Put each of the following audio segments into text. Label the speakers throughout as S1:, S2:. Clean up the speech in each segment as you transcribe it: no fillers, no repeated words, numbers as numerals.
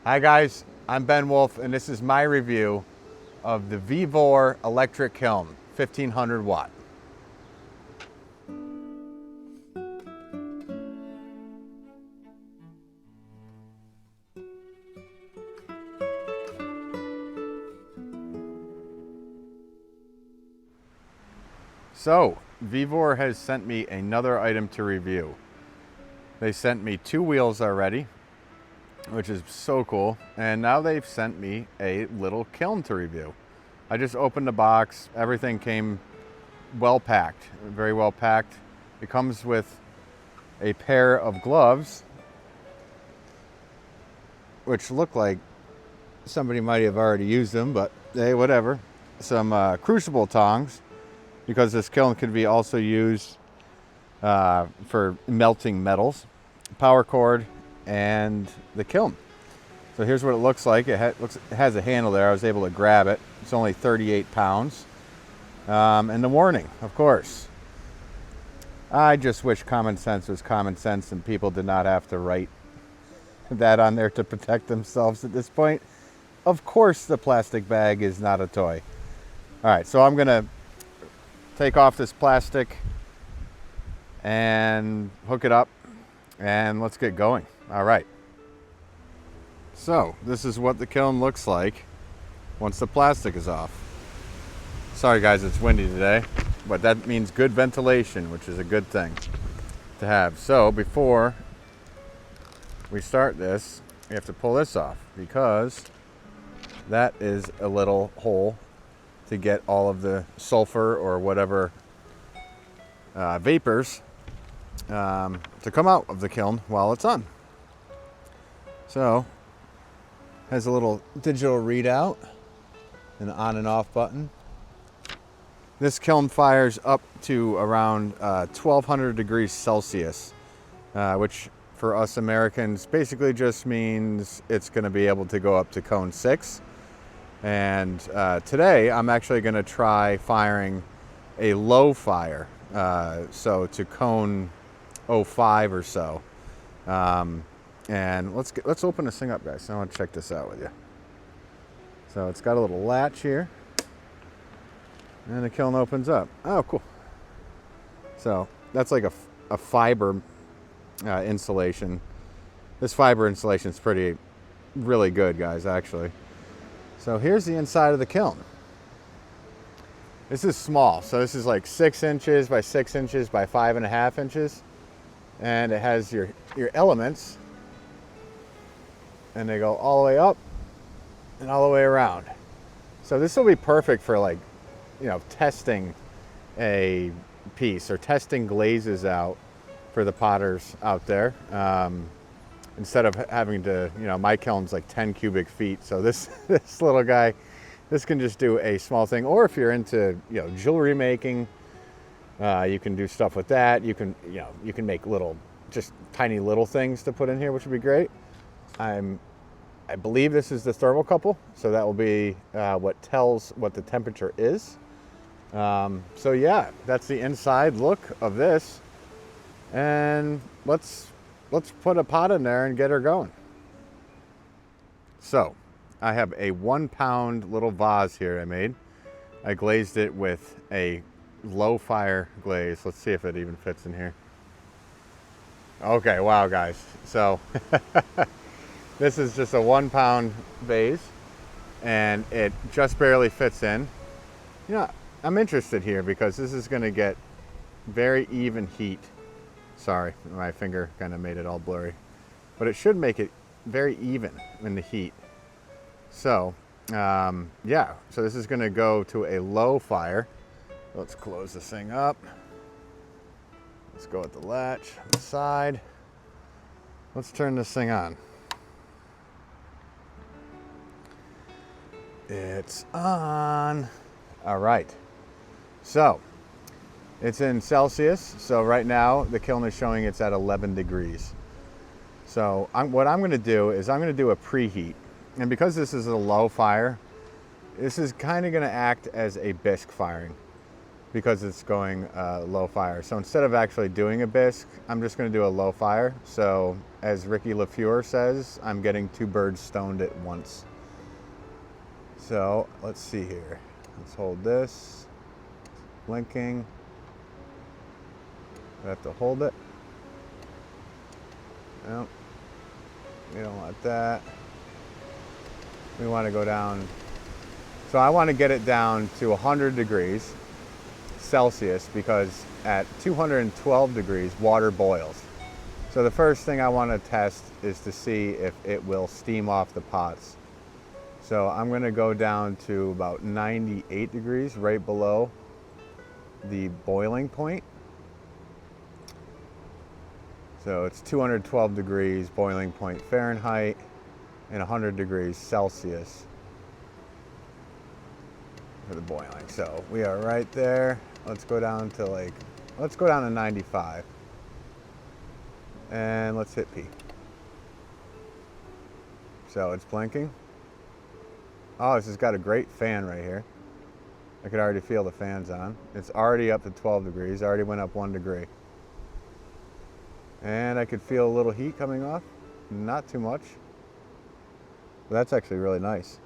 S1: Hi guys, I'm Ben Wolff and this is my review of the Vevor electric kiln, 1500 watt. So, Vevor has sent me another item to review. They sent me 2 wheels already, which is so cool. And now they've sent me a little kiln to review. I just opened the box. Everything came well packed, very well packed. It comes with a pair of gloves, which look like somebody might have already used them, but hey, whatever. Some crucible tongs, because this kiln could be also used for melting metals, power cord, and the kiln. So here's what it looks like. It has a handle there. I was able to grab it. It's only 38 pounds. And the warning, of course. I just wish common sense was common sense and people did not have to write that on there to protect themselves at this point. Of course the plastic bag is not a toy. All right, so I'm gonna take off this plastic and hook it up and let's get going. All right. So this is what the kiln looks like once the plastic is off. Sorry guys, it's windy today, but that means good ventilation, which is a good thing to have. So before we start this, we have to pull this off because that is a little hole to get all of the sulfur or whatever vapors to come out of the kiln while it's on. So, has a little digital readout, an on and off button. This kiln fires up to around 1200 degrees Celsius, which for us Americans basically just means it's going to be able to go up to cone 6. And today I'm actually going to try firing a low fire, so to cone 05 or so. And let's open this thing up, guys. I want to check this out with you. So it's got a little latch here, and the kiln opens up. Oh, cool. So that's like a fiber insulation. This fiber insulation is really good, guys, actually. So here's the inside of the kiln. This is small, so this is like 6 inches by 6 inches by 5.5 inches, and it has your elements, and they go all the way up and all the way around. So this will be perfect for, like, you know, testing a piece or testing glazes out for the potters out there. Instead of having to, you know, my kiln's like 10 cubic feet. So this little guy, this can just do a small thing. Or if you're into, you know, jewelry making, you can do stuff with that. You can make just tiny little things to put in here, which would be great. I believe this is the thermocouple, so that will be what tells what the temperature is. So yeah, that's the inside look of this. And let's put a pot in there and get her going. So I have a 1 pound little vase here I made. I glazed it with a low fire glaze. Let's see if it even fits in here. Okay, wow guys. So this is just a 1 pound vase and it just barely fits in. You know, I'm interested here because this is gonna get very even heat. Sorry, my finger kind of made it all blurry. But it should make it very even in the heat. So, yeah, so this is gonna go to a low fire. Let's close this thing up. Let's go with the latch on the side. Let's turn this thing on. It's on. All right. So, it's in Celsius. So right now the kiln is showing it's at 11 degrees. So what I'm going to do is I'm going to do a preheat. And because this is a low fire, this is kind of going to act as a bisque firing. because it's going low fire. So instead of actually doing a bisque, I'm just going to do a low fire. So as Ricky LaFleur says, I'm getting two birds stoned at once. So let's see here. Let's hold this. Blinking. I have to hold it. No, we don't want that. We want to go down. So I want to get it down to 100 degrees Celsius because at 212 degrees, water boils. So the first thing I want to test is to see if it will steam off the pots. So I'm going to go down to about 98 degrees, right below the boiling point. So it's 212 degrees boiling point Fahrenheit and 100 degrees Celsius for the boiling. So we are right there. Let's go down to let's go down to 95. And let's hit P. So it's blinking. Oh, this has got a great fan right here. I could already feel the fans on. It's already up to 12 degrees. Already went up 1 degree. And I could feel a little heat coming off. Not too much. But that's actually really nice.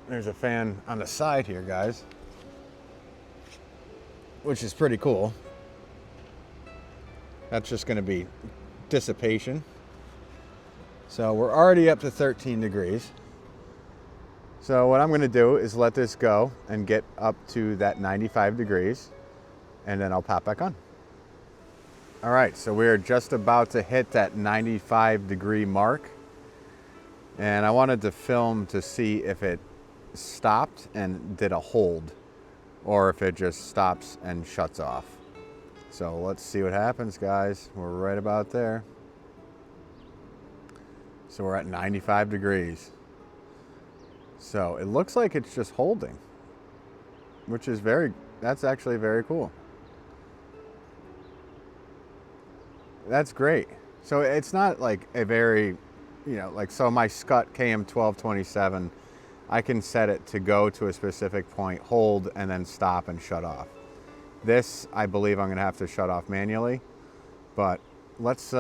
S1: There's a fan on the side here, guys, which is pretty cool. That's just going to be dissipation. So we're already up to 13 degrees. So what I'm going to do is let this go and get up to that 95 degrees, and then I'll pop back on. All right, so we're just about to hit that 95 degree mark. And I wanted to film to see if it stopped and did a hold, or if it just stops and shuts off. So let's see what happens, guys. We're right about there. So we're at 95 degrees. So it looks like it's just holding, which is that's actually very cool. That's great. So it's not like a very, so my Scott KM1227, I can set it to go to a specific point, hold, and then stop and shut off. This, I believe I'm going to have to shut off manually, but let's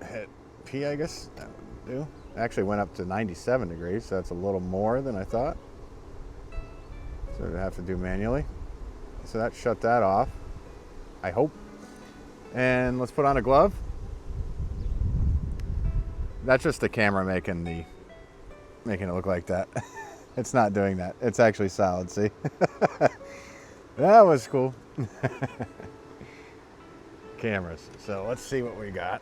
S1: hit P, I guess that would do. Actually went up to 97 degrees, so that's a little more than I thought. So I have to do manually. So that shut that off, I hope. And let's put on a glove. That's just the camera making it look like that. It's not doing that. It's actually solid, see? That was cool. Cameras. So let's see what we got.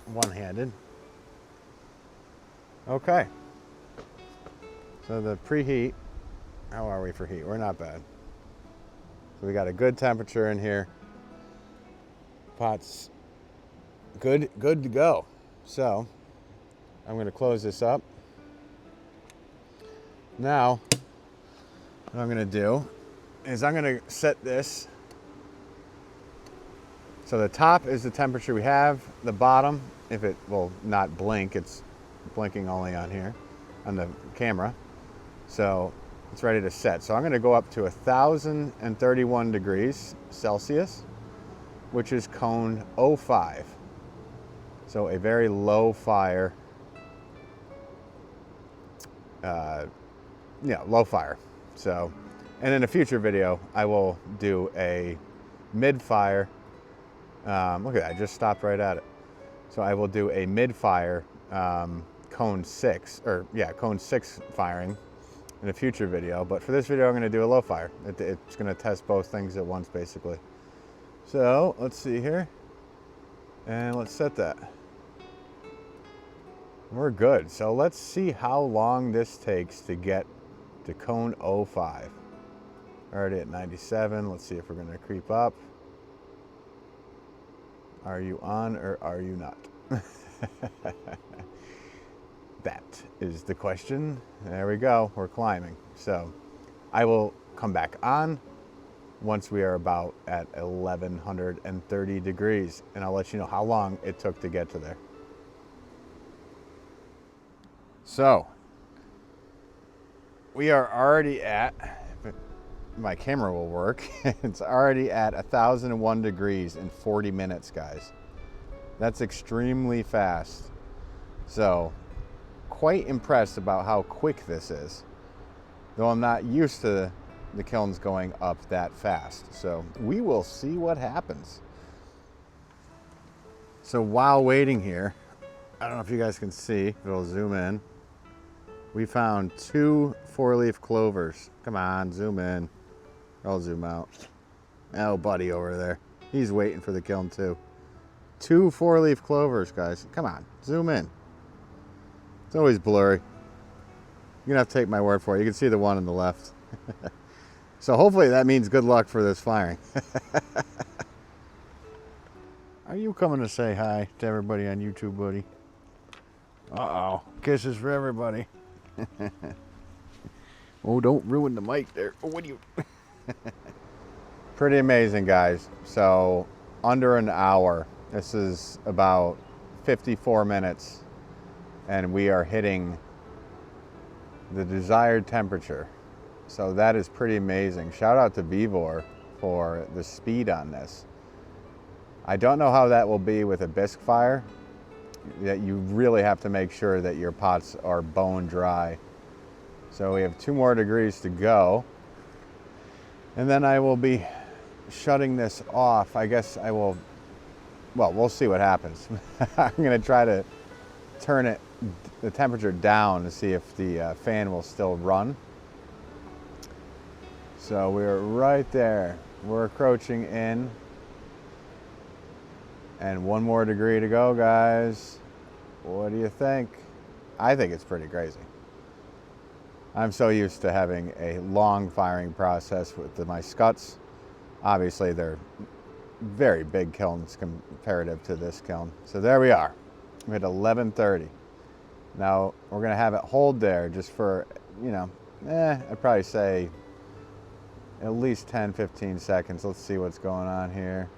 S1: One-handed. Okay. So the preheat, how are we for heat? We're not bad. So we got a good temperature in here. Pot's good to go. So I'm going to close this up. Now what I'm going to do is I'm going to set this. So the top is the temperature we have. The bottom, if it will not blink, it's blinking only on here on the camera. So it's ready to set. So I'm going to go up to 1,031 degrees Celsius, which is cone 05. So a very low fire, low fire. So, and in a future video, I will do a mid-fire. Look at that, I just stopped right at it. So I will do a mid-fire cone 6 firing in a future video. But for this video, I'm going to do a low fire. It's going to test both things at once, basically. So let's see here, and let's set that. We're good. So let's see how long this takes to get to cone 05. Already at 97. Let's see if we're going to creep up. Are you on or are you not? That is the question. There we go. We're climbing. So I will come back on once we are about at 1,130 degrees, and I'll let you know how long it took to get to there. So we are already at, if my camera will work, it's already at 1,001 degrees in 40 minutes, guys. That's extremely fast. So, quite impressed about how quick this is. Though I'm not used to the kilns going up that fast. So, we will see what happens. So, while waiting here, I don't know if you guys can see, if it'll zoom in. We found 2 4-leaf clovers. Come on, zoom in. I'll zoom out. Oh, buddy over there. He's waiting for the kiln too. 2 4-leaf clovers, guys. Come on, zoom in. It's always blurry. You're gonna have to take my word for it. You can see the one on the left. So hopefully that means good luck for this firing. Are you coming to say hi to everybody on YouTube, buddy? Uh-oh. Kisses for everybody. Oh, don't ruin the mic there. Oh, what do you... Pretty amazing, guys. So, under an hour. This is about 54 minutes. And we are hitting the desired temperature. So that is pretty amazing. Shout out to Vevor for the speed on this. I don't know how that will be with a bisque fire. That you really have to make sure that your pots are bone dry. So we have 2 more degrees to go. And then I will be shutting this off. I guess I will, well, we'll see what happens. I'm gonna try to turn it, the temperature down to see if the fan will still run. So we're right there. We're approaching in. And 1 more degree to go, guys. What do you think? I think it's pretty crazy. I'm so used to having a long firing process with my scuts. Obviously, they're very big kilns comparative to this kiln. So there we are. We're at 11:30. Now, we're going to have it hold there just for, you know, I'd probably say at least 10, 15 seconds. Let's see what's going on here.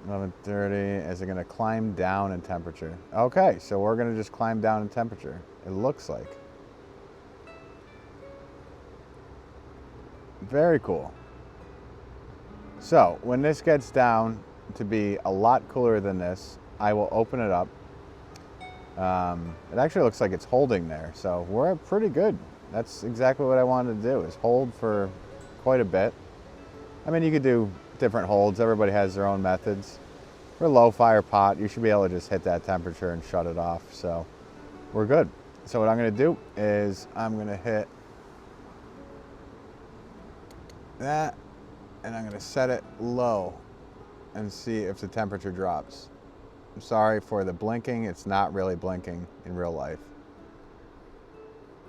S1: 11:30. Is it going to climb down in temperature? Okay, so we're going to just climb down in temperature. It looks like. Very cool. So when this gets down to be a lot cooler than this, I will open it up. It actually looks like it's holding there, so we're pretty good. That's exactly what I wanted to do, is hold for quite a bit. I mean, you could do different holds. Everybody has their own methods. For a low fire pot, you should be able to just hit that temperature and shut it off. So we're good. So what I'm going to do is I'm going to hit that, and I'm going to set it low and see if the temperature drops. I'm sorry for the blinking. It's not really blinking in real life.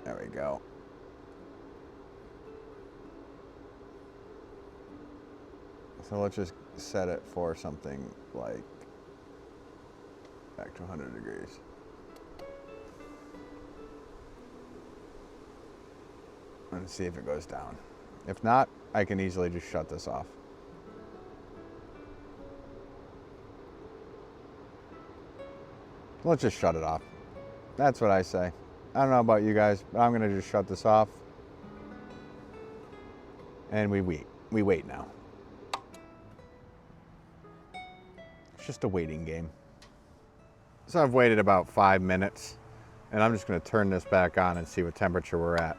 S1: There we go. So let's just set it for something like back to 100 degrees. And see if it goes down. If not, I can easily just shut this off. Let's just shut it off. That's what I say. I don't know about you guys, but I'm gonna just shut this off. And we wait. We wait now. It's just a waiting game. So I've waited about 5 minutes, and I'm just gonna turn this back on and see what temperature we're at.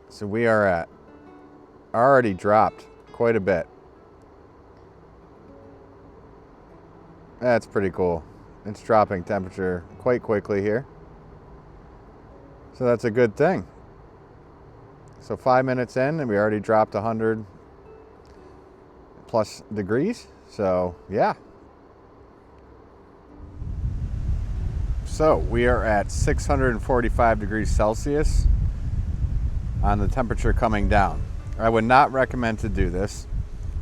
S1: So we are at, already dropped quite a bit. That's pretty cool. It's dropping temperature quite quickly here. So that's a good thing. So 5 minutes in, and we already dropped 100 plus degrees. So yeah. So we are at 645 degrees Celsius on the temperature coming down. I would not recommend to do this.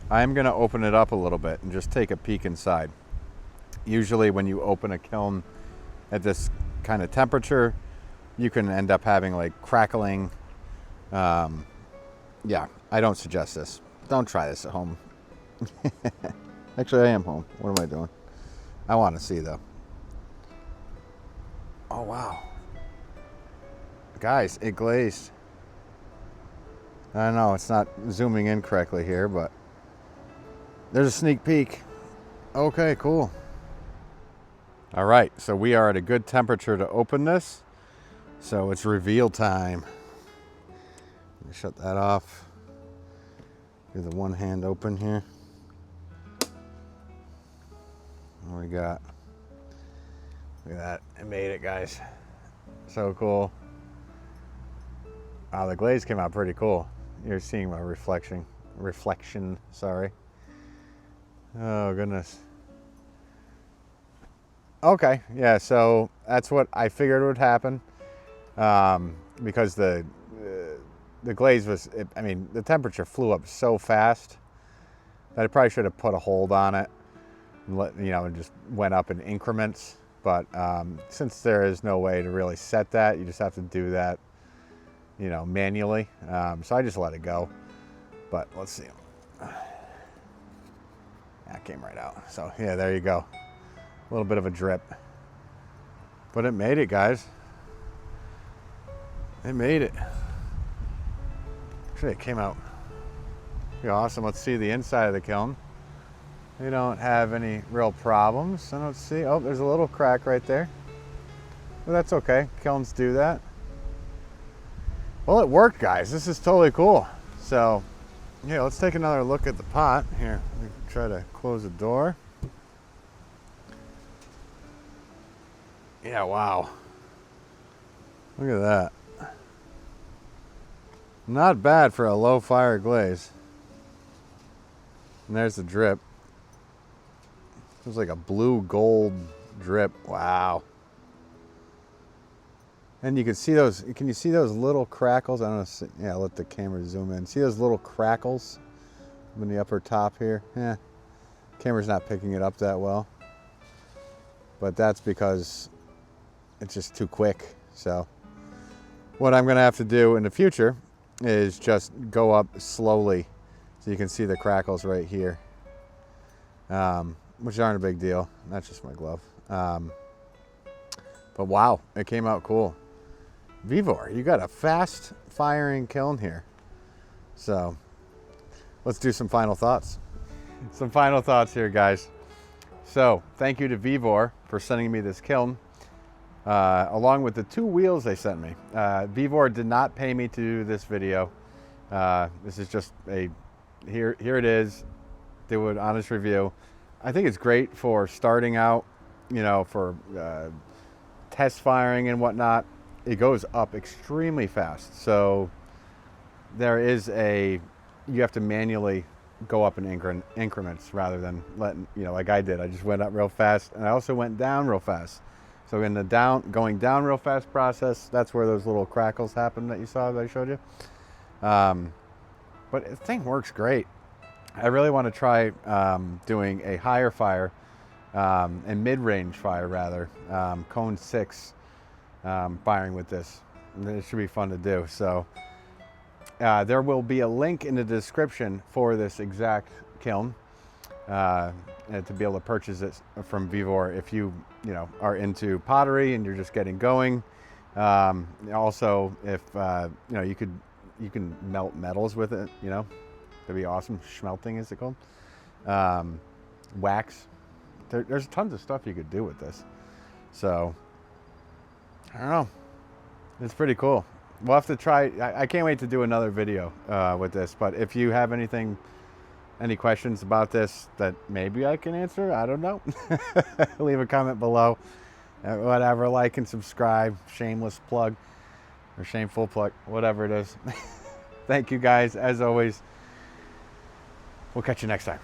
S1: I'm going to open it up a little bit and just take a peek inside. Usually when you open a kiln at this kind of temperature, you can end up having like crackling. Yeah, I don't suggest this. Don't try this at home. Actually, I am home. What am I doing? I want to see though. Oh wow. Guys, it glazed. I know it's not zooming in correctly here, but there's a sneak peek. Okay, cool. All right, so we are at a good temperature to open this. So it's reveal time. Let me shut that off. Do the one hand open here. What we got? Look at that, I made it, guys. So cool. Wow, the glaze came out pretty cool. You're seeing my reflection, sorry. Oh goodness. Okay, yeah, so that's what I figured would happen, because the glaze was, I mean, the temperature flew up so fast that I probably should have put a hold on it and let, you know, and just went up in increments. But since there is no way to really set that, you just have to do that, you know, manually. So I just let it go. But let's see. That came right out. So yeah, there you go. A little bit of a drip. But it made it, guys. It made it. Actually, it came out pretty awesome. Let's see the inside of the kiln. We don't have any real problems. I don't see. Oh, there's a little crack right there. Well, that's okay. Kilns do that. Well, it worked, guys. This is totally cool. So, yeah, let's take another look at the pot. Here, let me try to close the door. Yeah, wow. Look at that. Not bad for a low fire glaze. And there's the drip. It was like a blue gold drip. Wow. And you can see those, can you see those little crackles? I don't know, yeah, I'll let the camera zoom in. See those little crackles in the upper top here? Yeah, camera's not picking it up that well. But that's because it's just too quick. So what I'm gonna have to do in the future is just go up slowly so you can see the crackles right here. Which aren't a big deal. That's just my glove. But wow, it came out cool. Vevor, you got a fast firing kiln here. So let's do some final thoughts. Some final thoughts here, guys. So thank you to Vevor for sending me this kiln, along with the 2 wheels they sent me. Vevor did not pay me to do this video. This is just a, here it is, do an honest review. I think it's great for starting out, you know, for test firing and whatnot. It goes up extremely fast. So there is a, you have to manually go up in increments rather than letting, you know, like I did. I just went up real fast, and I also went down real fast. So in the going down real fast process, that's where those little crackles happen that you saw, that I showed you. But the thing works great. I really want to try doing a higher fire and mid-range fire rather, cone 6 firing with this. It should be fun to do. So there will be a link in the description for this exact kiln to be able to purchase it from Vevor if you are into pottery and you're just getting going. Also, if you can melt metals with it, that'd be awesome. Schmelting is it called? Wax. There's tons of stuff you could do with this. So I don't know. It's pretty cool. We'll have to try. I can't wait to do another video with this. But if you have any questions about this that maybe I can answer, I don't know. Leave a comment below. Whatever, like and subscribe. Shameless plug or shameful plug, whatever it is. Thank you guys, as always. We'll catch you next time.